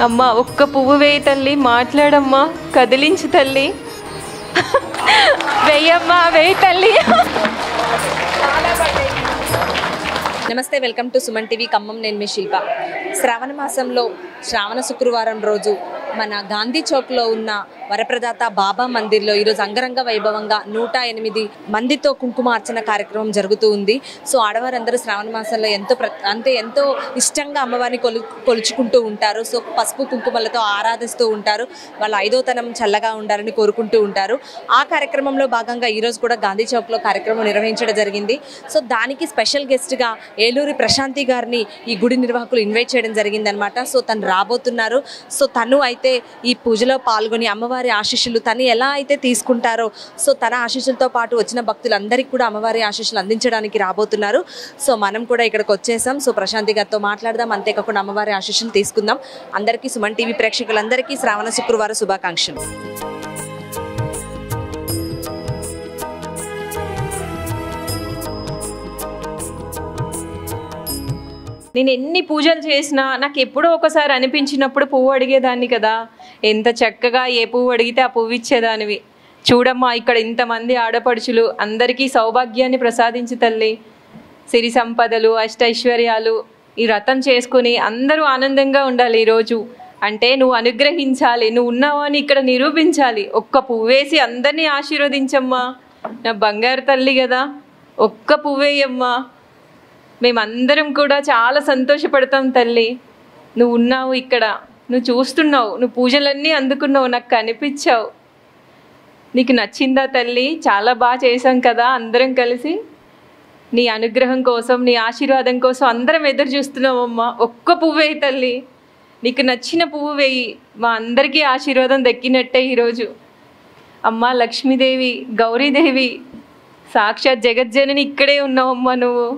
అమ్మా ఒక్క పువ్వు వేయి తల్లి, మాట్లాడమ్మా, కదిలించు తల్లి. వెయ్యమ్మా, వేయి తల్లి. నమస్తే, welcome to Suman TV Khammam. నేను మీ శిల్ప. శ్రావణ మాసంలో శ్రావణ శుక్రవారం రోజు మన గాంధీ చౌక్లో ఉన్న వరప్రదాత బాబా మందిర్లో ఈరోజు అంగరంగ వైభవంగా 108 మందితో కుంకుమార్చన కార్యక్రమం జరుగుతూ ఉంది. సో ఆడవారందరూ శ్రావణ మాసంలో ఎంతో ఇష్టంగా అమ్మవారిని కొలుచుకుంటూ ఉంటారు. సో పసుపు కుంకుమలతో ఆరాధిస్తూ ఉంటారు. వాళ్ళ ఐదోతనం చల్లగా ఉండాలని కోరుకుంటూ ఉంటారు. ఆ కార్యక్రమంలో భాగంగా ఈరోజు కూడా గాంధీ చౌక్లో కార్యక్రమం నిర్వహించడం జరిగింది. సో దానికి స్పెషల్ గెస్ట్గా ఏలూరి ప్రశాంతి గారిని ఈ గుడి నిర్వాహకులు ఇన్వైట్ చేయడం జరిగిందనమాట. సో తను రాబోతున్నారు. సో తను అయితే ఈ పూజలో పాల్గొని అమ్మవారి ఆశీస్సులు తను ఎలా అయితే తీసుకుంటారో, సో తన ఆశీస్సులతో పాటు వచ్చిన భక్తులందరికీ కూడా అమ్మవారి ఆశీస్సులు అందించడానికి రాబోతున్నారు. సో మనం కూడా ఇక్కడికి వచ్చేసాం. సో ప్రశాంతి గారితో మాట్లాడదాం, అంతేకాకుండా అమ్మవారి ఆశీస్సులు తీసుకుందాం. అందరికీ సుమన్ టీవీ ప్రేక్షకులందరికీ శ్రావణ శుక్రవార శుభాకాంక్షలు. నేను ఎన్ని పూజలు చేసినా నాకు ఎప్పుడో ఒకసారి అనిపించినప్పుడు పువ్వు అడిగేదాన్ని కదా. ఎంత చక్కగా ఏ పువ్వు అడిగితే ఆ పువ్వు ఇచ్చేదానివి. చూడమ్మా, ఇక్కడ ఇంతమంది ఆడపడుచులు, అందరికీ సౌభాగ్యాన్ని ప్రసాదించి తల్లి, సిరి సంపదలు, అష్టైశ్వర్యాలు ఈ వ్రతం చేసుకుని అందరూ ఆనందంగా ఉండాలి. ఈరోజు అంటే నువ్వు అనుగ్రహించాలి, నువ్వు ఉన్నావు అని ఇక్కడ నిరూపించాలి. ఒక్క పువ్వేసి అందరినీ ఆశీర్వదించమ్మా. నా బంగారు తల్లి కదా, ఒక్క పువ్వేయమ్మా. మేమందరం కూడా చాలా సంతోషపడతాం తల్లి. నువ్వు ఉన్నావు ఇక్కడ, నువ్వు చూస్తున్నావు, నువ్వు పూజలన్నీ అందుకున్నావు, నాకు కనిపించావు. నీకు నచ్చిందా తల్లి? చాలా బాగా చేసాం కదా అందరం కలిసి. నీ అనుగ్రహం కోసం, నీ ఆశీర్వాదం కోసం అందరం ఎదురు చూస్తున్నామమ్మా. ఒక్క పువ్వు వేయి తల్లి, నీకు నచ్చిన పువ్వు వేయి. మా అందరికీ ఆశీర్వాదం దక్కినట్టే ఈరోజు. అమ్మ లక్ష్మీదేవి, గౌరీదేవి, సాక్షాత్ జగజ్జనని ఇక్కడే ఉన్నావమ్మా నువ్వు.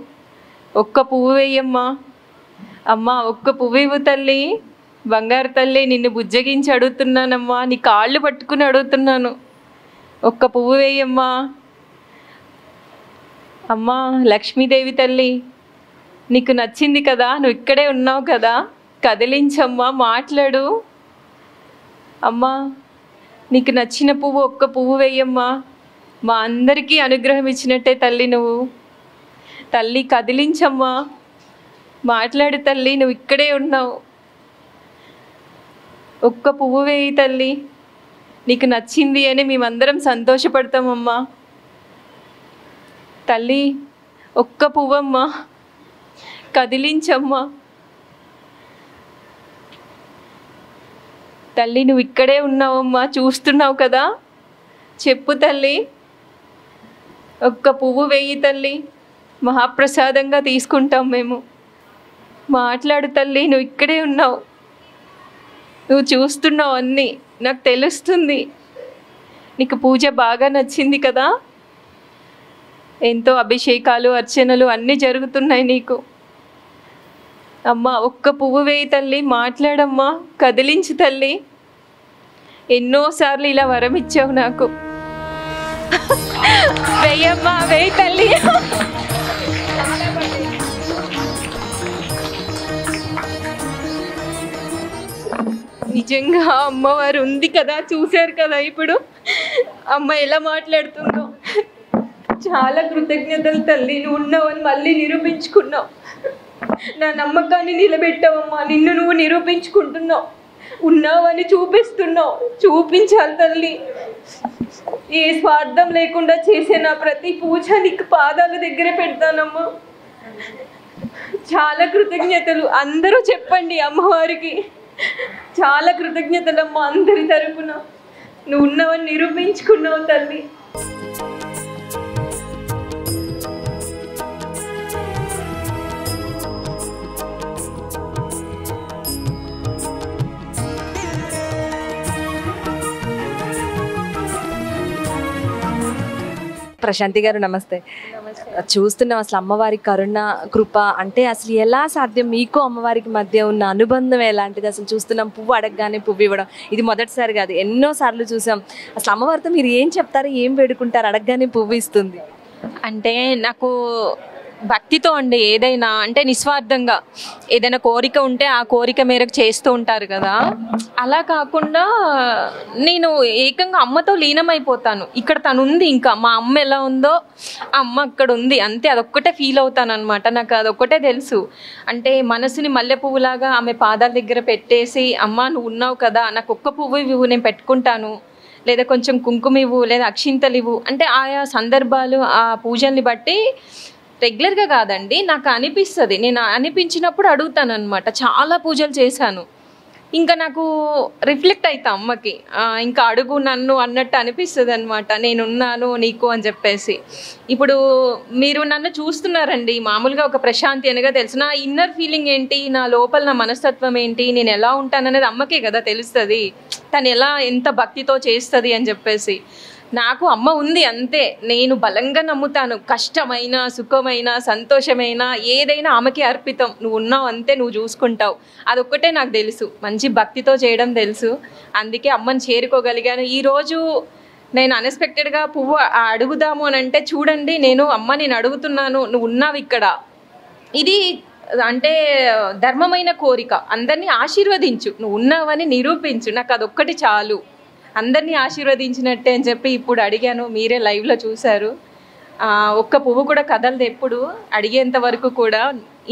ఒక్క పువ్వు వేయమ్మా. అమ్మ ఒక్క పువ్వు ఇవ్వు తల్లి, బంగారు తల్లి. నిన్ను బుజ్జగించి అడుగుతున్నానమ్మా, నీ కాళ్ళు పట్టుకుని అడుగుతున్నాను. ఒక్క పువ్వు వేయమ్మా. అమ్మ లక్ష్మీదేవి తల్లి, నీకు నచ్చింది కదా, నువ్వు ఇక్కడే ఉన్నావు కదా, కదిలించమ్మా, మాట్లాడు. అమ్మా నీకు నచ్చిన పువ్వు ఒక్క పువ్వు వేయమ్మా. మా అందరికీ అనుగ్రహం ఇచ్చినట్టే తల్లి నువ్వు. తల్లి కదిలించమ్మా, మాట్లాడు తల్లి, నువ్వు ఇక్కడే ఉన్నావు. ఒక్క పువ్వు వేయి తల్లి, నీకు నచ్చింది అని మేమందరం సంతోషపడతామమ్మా. తల్లి ఒక్క పువ్వమ్మా, కదిలించమ్మా. తల్లి నువ్వు ఇక్కడే ఉన్నావమ్మా, చూస్తున్నావు కదా, చెప్పు తల్లి. ఒక్క పువ్వు వేయి తల్లి, మహాప్రసాదంగా తీసుకుంటాం మేము. మాట్లాడు తల్లి, నువ్వు ఇక్కడే ఉన్నావు, నువ్వు చూస్తున్నావు అన్నీ, నాకు తెలుస్తుంది. నీకు పూజ బాగా నచ్చింది కదా, ఎంతో అభిషేకాలు, అర్చనలు అన్నీ జరుగుతున్నాయి నీకు. అమ్మ ఒక్క పువ్వు వేయి తల్లి, మాట్లాడమ్మా, కదిలించు తల్లి. ఎన్నోసార్లు ఇలా వరం ఇచ్చావు నాకు. వేయమ్మా, వేయి తల్లి. నిజంగా అమ్మవారు ఉంది కదా, చూశారు కదా ఇప్పుడు అమ్మ ఎలా మాట్లాడుతుందో. చాలా కృతజ్ఞతలు తల్లి, నువ్వు ఉన్నావని మళ్ళీ నిరూపించుకున్నావు. నా నమ్మకాన్ని నిలబెట్టావమ్మా, నిన్ను నువ్వు నిరూపించుకుంటున్నావు, ఉన్నావని చూపిస్తున్నావు. చూపించాలి తల్లి. ఏ స్వార్థం లేకుండా చేసే నా ప్రతి పూజ నీకు పాదాల దగ్గర పెడతానమ్మా. చాలా కృతజ్ఞతలు. అందరూ చెప్పండి అమ్మవారికి చాలా కృతజ్ఞతలమ్మా. అందరి తరపున నువ్వు ఉన్నావని నిరూపించుకున్నావు తల్లి. ప్రశాంతి గారు నమస్తే. చూస్తున్నాం అసలు అమ్మవారి కరుణ కృప అంటే అసలు ఎలా సాధ్యం, మీకు అమ్మవారికి మధ్య ఉన్న అనుబంధం ఎలాంటిది? అసలు చూస్తున్నాం పువ్వు అడగగానే పువ్వు ఇవ్వడం, ఇది మొదటిసారి కాదు, ఎన్నో సార్లు చూసాం. అసలు అమ్మవారితో మీరు ఏం చెప్తారు, ఏం వేడుకుంటారు అడగగానే పువ్వు ఇస్తుంది అంటే? నాకు భక్తితో అండి ఏదైనా అంటే నిస్వార్థంగా ఏదైనా కోరిక ఉంటే ఆ కోరిక మేరకు చేస్తూ ఉంటారు కదా. అలా కాకుండా నేను ఏకంగా అమ్మతో లీనమైపోతాను. ఇక్కడ తను ఉంది, ఇంకా మా అమ్మ ఎలా ఉందో అమ్మ అక్కడ ఉంది అంతే. అదొక్కటే ఫీల్ అవుతాను అనమాట. నాకు అదొక్కటే తెలుసు. అంటే మనసుని మల్లె పువ్వులాగా ఆమె పాదాల దగ్గర పెట్టేసి, అమ్మ నువ్వు ఉన్నావు కదా, నాకు ఒక్క పువ్వు ఇవ్వు నేను పెట్టుకుంటాను, లేదా కొంచెం కుంకుమ ఇవ్వు, లేదా అక్షింతలు ఇవ్వు అంటే ఆయా సందర్భాలు ఆ పూజల్ని బట్టి రెగ్యులర్గా కాదండి, నాకు అనిపిస్తుంది. నేను అనిపించినప్పుడు అడుగుతాను అనమాట. చాలా పూజలు చేశాను. ఇంకా నాకు రిఫ్లెక్ట్ అవుతా అమ్మకి, ఇంకా అడుగు నన్ను అన్నట్టు అనిపిస్తుంది అనమాట. నేనున్నాను నీకు అని చెప్పేసి. ఇప్పుడు మీరు నన్ను చూస్తున్నారండి, మామూలుగా ఒక ప్రశాంతి అనగా తెలుసు. నా ఇన్నర్ ఫీలింగ్ ఏంటి, నా లోపల నా మనస్తత్వం ఏంటి, నేను ఎలా ఉంటాననేది అమ్మకే కదా తెలుస్తుంది. తను ఎలా ఎంత భక్తితో చేస్తుంది అని చెప్పేసి. నాకు అమ్మ ఉంది అంతే. నేను బలంగా నమ్ముతాను, కష్టమైన సుఖమైన సంతోషమైన ఏదైనా ఆమెకి అర్పితం. నువ్వు ఉన్నావు అంతే, నువ్వు చూసుకుంటావు, అదొక్కటే నాకు తెలుసు. మంచి భక్తితో చేయడం తెలుసు, అందుకే అమ్మని చేరుకోగలిగాను. ఈరోజు నేను అన్ఎక్స్పెక్టెడ్గా పువ్వు అడుగుదాము అని అంటే చూడండి, నేను అడుగుతున్నాను, నువ్వు ఉన్నావు ఇక్కడ. ఇది అంటే ధర్మమైన కోరిక. అందరినీ ఆశీర్వదించు, నువ్వు ఉన్నావని నిరూపించు, నాకు అదొక్కటి చాలు. అందరినీ ఆశీర్వదించినట్టే అని చెప్పి ఇప్పుడు అడిగాను, మీరే లైవ్లో చూశారు. ఒక్క పువ్వు కూడా కదలదు ఎప్పుడు, అడిగేంత వరకు కూడా.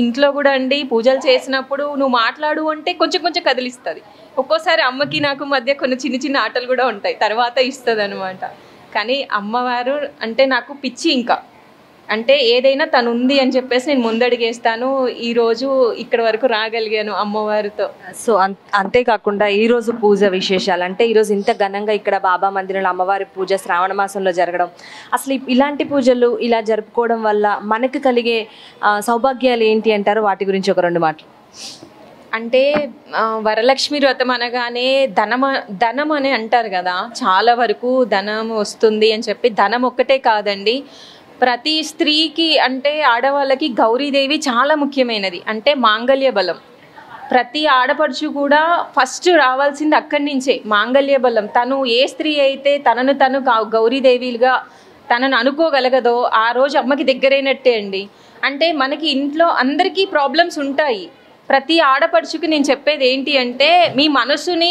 ఇంట్లో కూడా అండి పూజలు చేసినప్పుడు నువ్వు మాట్లాడు అంటే కొంచెం కొంచెం కదిలిస్తుంది. ఒక్కోసారి అమ్మకి నాకు మధ్య కొన్ని చిన్న చిన్న ఆటలు కూడా ఉంటాయి, తర్వాత ఇస్తుంది అనమాట. కానీ అమ్మవారు అంటే నాకు పిచ్చి. ఇంకా అంటే ఏదైనా తను ఉంది అని చెప్పేసి నేను ముందడిగేస్తాను. ఈరోజు ఇక్కడ వరకు రాగలిగాను అమ్మవారితో. సో అంతేకాకుండా ఈరోజు పూజ విశేషాలు అంటే ఈరోజు ఇంత ఘనంగా ఇక్కడ బాబా మందిరంలో అమ్మవారి పూజ శ్రావణ మాసంలో జరగడం, అసలు ఇలాంటి పూజలు ఇలా జరుపుకోవడం వల్ల మనకు కలిగే సౌభాగ్యాలు ఏంటి అంటారు? వాటి గురించి ఒక 2 మాటలు. అంటే వరలక్ష్మి వ్రతం అనగానే ధనం అని అంటారు కదా, చాలా వరకు ధనం వస్తుంది అని చెప్పి. ధనం ఒక్కటే కాదండి, ప్రతి స్త్రీకి అంటే ఆడవాళ్ళకి గౌరీదేవి చాలా ముఖ్యమైనది. అంటే మాంగళ్య బలం. ప్రతి ఆడపడుచు కూడా ఫస్ట్ రావాల్సింది అక్కడి నుంచే, మాంగళ్య బలం. తను ఏ స్త్రీ అయితే తను గౌరీదేవిగా తనను అనుకోగలగదో ఆ రోజు అమ్మకి దగ్గరైనట్టే అండి. అంటే మనకి ఇంట్లో అందరికీ ప్రాబ్లమ్స్ ఉంటాయి. ప్రతి ఆడపడుచుకి నేను చెప్పేది ఏంటి అంటే, మీ మనసుని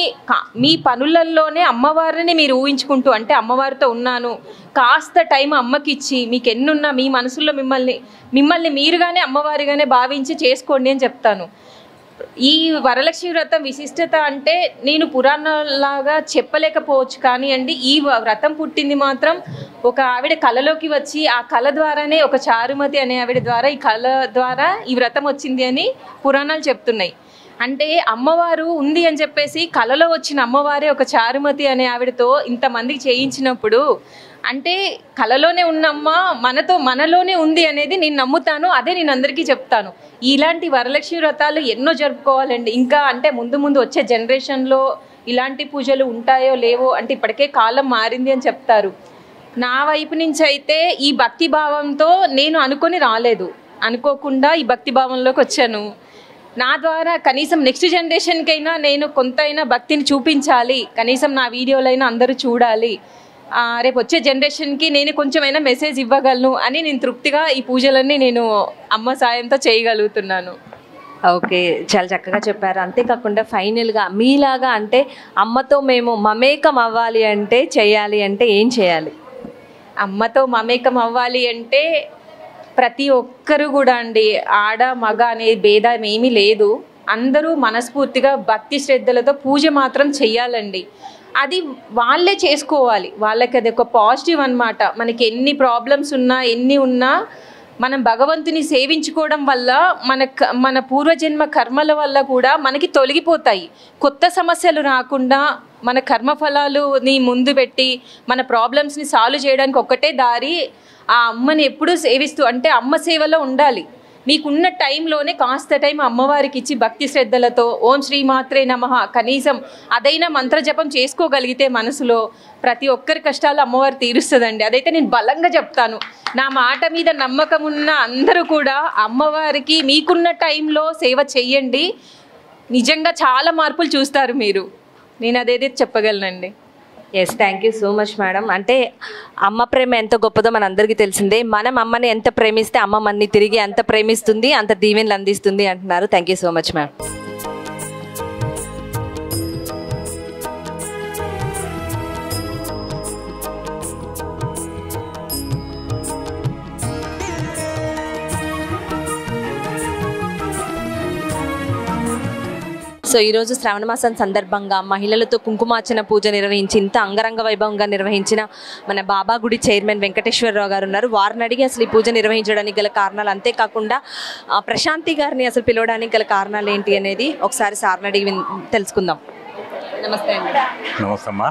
మీ పనులల్లోనే అమ్మవారిని మీరు ఊహించుకుంటూ, అంటే అమ్మవారితో ఉన్నాను కాస్త టైం అమ్మకి ఇచ్చి, మీకు ఎన్నున్నా మీ మనసులో మిమ్మల్ని మీరుగానే అమ్మవారిగానే భావించి చేసుకోండి అని చెప్తాను. ఈ వరలక్ష్మి వ్రతం విశిష్టత అంటే నేను పురాణాలాగా చెప్పలేకపోవచ్చు, కానీ అండి ఈ వ్రతం పుట్టింది మాత్రం ఒక ఆవిడ కళలోకి వచ్చి, ఆ కళ ద్వారానే ఒక చారుమతి అనే ఆవిడ ద్వారా ఈ కళ ద్వారా ఈ వ్రతం వచ్చింది అని పురాణాలు చెప్తున్నాయి. అంటే అమ్మవారు ఉంది అని చెప్పేసి కళలో వచ్చిన అమ్మవారే ఒక చారుమతి అనే ఆవిడతో ఇంతమందికి చేయించినప్పుడు, అంటే కళలోనే ఉన్నమ్మ మనలోనే ఉంది అనేది నేను నమ్ముతాను. అదే నేను అందరికీ చెప్తాను. ఇలాంటి వరలక్ష్మి వ్రతాలు ఎన్నో జరుపుకోవాలండి. ఇంకా అంటే ముందు వచ్చే జనరేషన్లో ఇలాంటి పూజలు ఉంటాయో లేవో, అంటే ఇప్పటికే కాలం మారింది అని చెప్తారు. నా వైపు నుంచి అయితే ఈ భక్తి భావంతో నేను అనుకోకుండా ఈ భక్తి భావంలోకి వచ్చాను. నా ద్వారా కనీసం నెక్స్ట్ జనరేషన్కైనా నేను కొంతైనా భక్తిని చూపించాలి, కనీసం నా వీడియోలైనా అందరూ చూడాలి, రేపు వచ్చే జనరేషన్కి నేను కొంచెమైనా మెసేజ్ ఇవ్వగలను అని నేను తృప్తిగా ఈ పూజలన్నీ నేను అమ్మ సాయంతో చేయగలుగుతున్నాను. ఓకే, చాలా చక్కగా చెప్పారు. అంతేకాకుండా ఫైనల్గా మీలాగా అంటే అమ్మతో మేము మమేకం అవ్వాలి అంటే చేయాలి అంటే ఏం చేయాలి? అమ్మతో మమేకం అవ్వాలి అంటే ప్రతి ఒక్కరు కూడా అండి, ఆడ మగ అనే భేదం ఏమీ లేదు. అందరూ మనస్ఫూర్తిగా భక్తి శ్రద్ధలతో పూజ మాత్రం చెయ్యాలండి. అది వాళ్ళే చేసుకోవాలి, వాళ్ళకి అది ఒక పాజిటివ్ అన్నమాట. మనకి ఎన్ని ప్రాబ్లమ్స్ ఉన్నా ఎన్ని ఉన్నా మనం భగవంతుని సేవించుకోవడం వల్ల మన పూర్వజన్మ కర్మల వల్ల కూడా మనకి తొలగిపోతాయి. కొత్త సమస్యలు రాకుండా మన కర్మఫలాలుని ముందు పెట్టి మన ప్రాబ్లమ్స్ని సాల్వ్ చేయడానికి ఒక్కటే దారి, ఆ అమ్మని ఎప్పుడూ సేవిస్తూ, అంటే అమ్మ సేవలో ఉండాలి. మీకున్న టైంలోనే కాస్త టైం అమ్మవారికి ఇచ్చి భక్తి శ్రద్ధలతో ఓం శ్రీమాత్రే నమః కనీసం అదైనా మంత్రజపం చేసుకోగలిగితే మనసులో ప్రతి ఒక్కరి కష్టాలు అమ్మవారు తీరుస్తుందండి. అదైతే నేను బలంగా చెప్తాను. నా మాట మీద నమ్మకం ఉన్న అందరూ కూడా అమ్మవారికి మీకున్న టైంలో సేవ చెయ్యండి, నిజంగా చాలా మార్పులు చూస్తారు మీరు. నేను అదేదైతే చెప్పగలనండి. Yes, thank you so much madam. అంటే అమ్మ ప్రేమ ఎంత గొప్పదో మనందరికీ తెలిసిందే. మనం అమ్మని ఎంత ప్రేమిస్తే అమ్మ మనని తిరిగి అంత ప్రేమిస్తుంది, అంత దీవెనలు అందిస్తుంది అంటున్నారు. Thank you so much ma'am. So ఈరోజు శ్రావణ మాసం సందర్భంగా మహిళలతో కుంకుమార్చన పూజ నిర్వహించి ఇంత అంగరంగ వైభవంగా నిర్వహించిన మన బాబా గుడి చైర్మన్ వెంకటేశ్వరరావు గారు ఉన్నారు. వారిని అడిగి అసలు ఈ పూజ నిర్వహించడానికి గల కారణాలు, అంతేకాకుండా ప్రశాంతి గారిని అసలు పిలవడానికి గల కారణాలు ఏంటి అనేది ఒకసారి సార్ని అడిగి తెలుసుకుందాం. నమస్తే అండి. నమస్తే అమ్మా.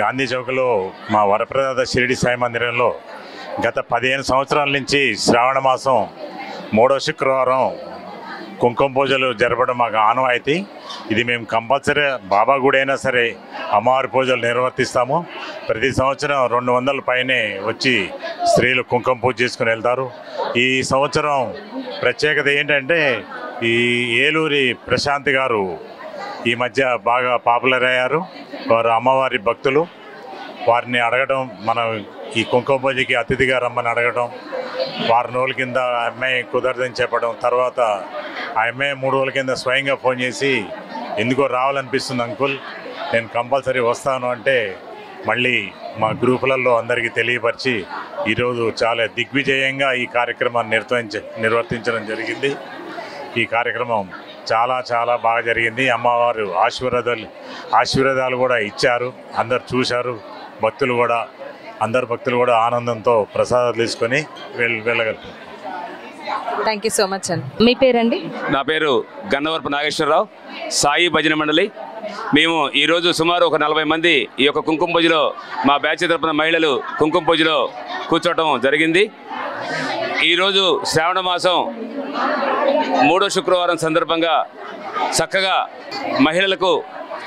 గాంధీ చౌక్లో మా వరప్రదాత షిరిడి సాయి మందిరంలో గత 15 సంవత్సరాల నుంచి శ్రావణ మాసం 3వ శుక్రవారం కుంకుమ పూజలు జరపడం మాకు ఆనవాయితీ. ఇది మేము కంపల్సరీ బాబా గుడి అయినా సరే అమ్మవారి పూజలు నిర్వర్తిస్తాము. ప్రతి సంవత్సరం 200 పైనే వచ్చి స్త్రీలు కుంకుమ పూజ చేసుకుని వెళ్తారు. ఈ సంవత్సరం ప్రత్యేకత ఏంటంటే ఈ ఏలూరి ప్రశాంతి గారు ఈ మధ్య బాగా పాపులర్ అయ్యారు. వారు అమ్మవారి భక్తులు. వారిని అడగడం, మనం ఈ కుంకుమ పూజకి అతిథిగా రమ్మని అడగడం, వారం రోజుల కింద అమ్మాయి కుదరదని చెప్పడం, తర్వాత ఆ అమ్మాయి 3 రోజుల కింద స్వయంగా ఫోన్ చేసి ఎందుకో రావాలనిపిస్తుంది అంకుల్, నేను కంపల్సరీ వస్తాను అంటే మళ్ళీ మా గ్రూపులలో అందరికీ తెలియపరిచి ఈరోజు చాలా దిగ్విజయంగా ఈ కార్యక్రమాన్ని నిర్వర్తించడం జరిగింది. ఈ కార్యక్రమం చాలా చాలా బాగా జరిగింది. అమ్మవారు ఆశీర్వాదాలు కూడా ఇచ్చారు. అందరు చూశారు. అందరు భక్తులు కూడా ఆనందంతో ప్రసాదాలు తీసుకొని వెళ్ళగలుగుతారు. థ్యాంక్ యూ సో మచ్ అండి. మీ పేరండి? నా పేరు గన్నవరపు నాగేశ్వరరావు, సాయి భజన మండలి. మేము ఈరోజు సుమారు ఒక 40 మంది ఈ యొక్క కుంకుమ పూజలో మా బ్యాచ్ తరపున మహిళలు కుంకుమ పూజలో కూర్చోవటం జరిగింది. ఈరోజు శ్రావణ మాసం 3వ శుక్రవారం సందర్భంగా చక్కగా మహిళలకు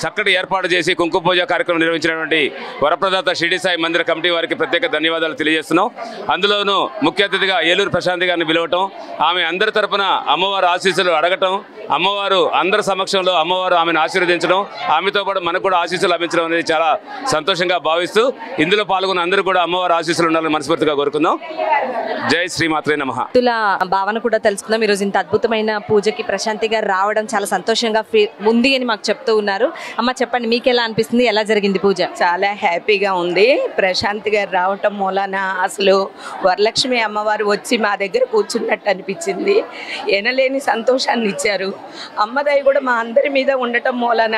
చక్కటి ఏర్పాటు చేసి కుంకుమ పూజ కార్యక్రమం నిర్వహించినటువంటి వరప్రదాత షిరిడి సాయి మందిర కమిటీ వారికి ప్రత్యేక ధన్యవాదాలు తెలియజేస్తున్నాం. అందులోనూ ముఖ్య అతిథిగా ఏలూరు ప్రశాంతి గారిని పిలవటం, ఆమె అందరి తరపున అమ్మవారు ఆశీస్సులు అడగటం, అమ్మవారు అందరి సమక్షంలో అమ్మవారు ఆమెను ఆశీర్వదించడం, ఆమెతో పాటు మనకు కూడా ఆశీస్సులు లభించడం అనేది చాలా సంతోషంగా భావిస్తూ ఇందులో పాల్గొన్న అందరూ కూడా అమ్మవారు ఆశీస్సులు ఉండాలని మనస్ఫూర్తిగా కోరుకుందాం. జై శ్రీమాత్రే నమః. భక్తుల భావన కూడా తెలుసుకుందాం. ఈరోజు ఇంత అద్భుతమైన పూజకి ప్రశాంతి గారు రావడం చాలా సంతోషంగా ఉంది అని మాకు చెప్తూ ఉన్నారు. అమ్మ చెప్పండి, మీకు ఎలా అనిపిస్తుంది? ఎలా జరిగింది పూజ? చాలా హ్యాపీగా ఉంది. ప్రశాంతి గారు రావటం మూలాన అసలు వరలక్ష్మి అమ్మవారు వచ్చి మా దగ్గర కూర్చున్నట్టు అనిపించింది. ఎనలేని సంతోషాన్ని ఇచ్చారు. అమ్మదయ్య కూడా మా అందరి మీద ఉండటం మూలాన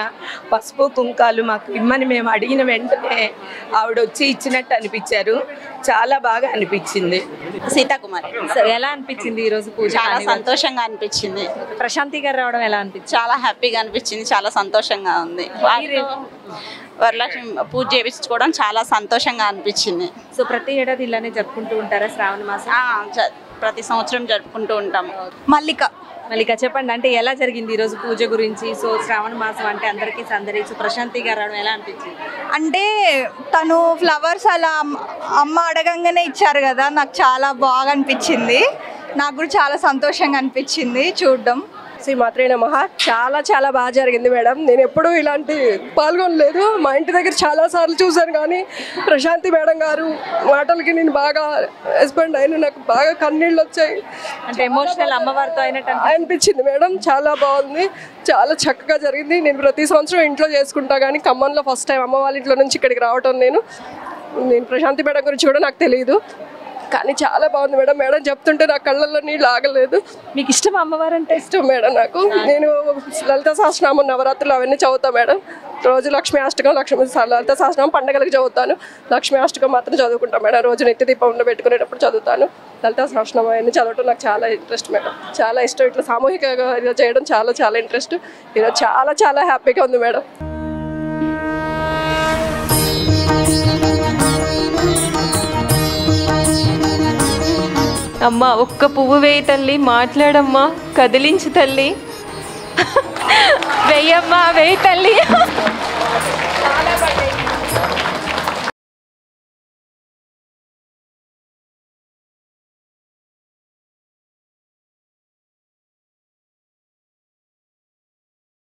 పసుపు కుంకాలు మాకు ఇమ్మని మేము అడిగిన వెంటనే ఆవిడ వచ్చి ఇచ్చినట్టు అనిపించారు. చాలా బాగా అనిపించింది. సీతాకుమారి. ఎలా అనిపించింది ఈరోజు పూజ? చాలా సంతోషంగా అనిపించింది. ప్రశాంతి గారు రావడం ఎలా అనిపించింది? చాలా హ్యాపీగా అనిపించింది. చాలా సంతోషంగా ఉంది. వరలక్ష్మి పూజ చేయించుకోవడం చాలా సంతోషంగా అనిపించింది. సో ప్రతి ఏడాది ఇలానే జరుపుకుంటూ ఉంటారా శ్రావణ మాసం? ప్రతి సంవత్సరం జరుపుకుంటూ ఉంటాము. మల్లిక చెప్పండి, అంటే ఎలా జరిగింది ఈరోజు పూజ గురించి? సో శ్రావణ మాసం అంటే అందరికీ సందడి. సో ప్రశాంతి గారు రావడం ఎలా అనిపించింది? అంటే తను ఫ్లవర్స్ అలా అమ్మ అడగంగానే ఇచ్చారు కదా, నాకు చాలా బాగా అనిపించింది. నాకు కూడా చాలా సంతోషంగా అనిపించింది చూడడం. శ్రీమాత్రే నమః. చాలా చాలా బాగా జరిగింది మేడం. నేను ఎప్పుడూ ఇలాంటి పాల్గొనలేదు. మా ఇంటి దగ్గర చాలాసార్లు చూశాను, కానీ ప్రశాంతి మేడం గారు మాటలకి నేను బాగా రెస్పాండ్ అయిన, నాకు బాగా కన్నీళ్ళు వచ్చాయి. అంటే ఎమోషనల్ అమ్మవారితో అయినట్టు అనిపించింది మేడం. చాలా బాగుంది, చాలా చక్కగా జరిగింది. నేను ప్రతి సంవత్సరం ఇంట్లో చేసుకుంటా, కానీ ఖమ్మంలో ఫస్ట్ టైం అమ్మ వాళ్ళ ఇంట్లో నుంచి ఇక్కడికి రావటం. నేను ప్రశాంతి మేడం గురించి కూడా నాకు తెలియదు, కానీ చాలా బాగుంది మేడం. మేడం చెప్తుంటే నా కళ్ళల్లో నీళ్ళు ఆగలేదు. మీకు ఇష్టం అమ్మవారు అంటే? ఇష్టం మేడం నాకు. నేను లలిత సహస్రనామం నవరాత్రులు అవన్నీ చదువుతాను మేడం. రోజు లక్ష్మీ అష్టకం, లలిత సహస్రనామం పండగలకు చదువుతాను. లక్ష్మీ అష్టకం మాత్రం చదువుకుంటాను మేడం. రోజు నిత్య దీపంలో పెట్టుకునేటప్పుడు చదువుతాను. లలిత సహస్రనామం అవన్నీ చదవటం నాకు చాలా ఇంట్రెస్ట్ మేడం. చాలా ఇష్టం. ఇట్లా సామూహికంగా చేయడం చాలా చాలా ఇంట్రెస్ట్. ఈరోజు చాలా చాలా హ్యాపీగా ఉంది మేడం. అమ్మ ఒక్క పువ్వు వేయి తల్లి, మాట్లాడమ్మా, కదిలించు తల్లి, వేయమ్మా, వేయి తల్లి.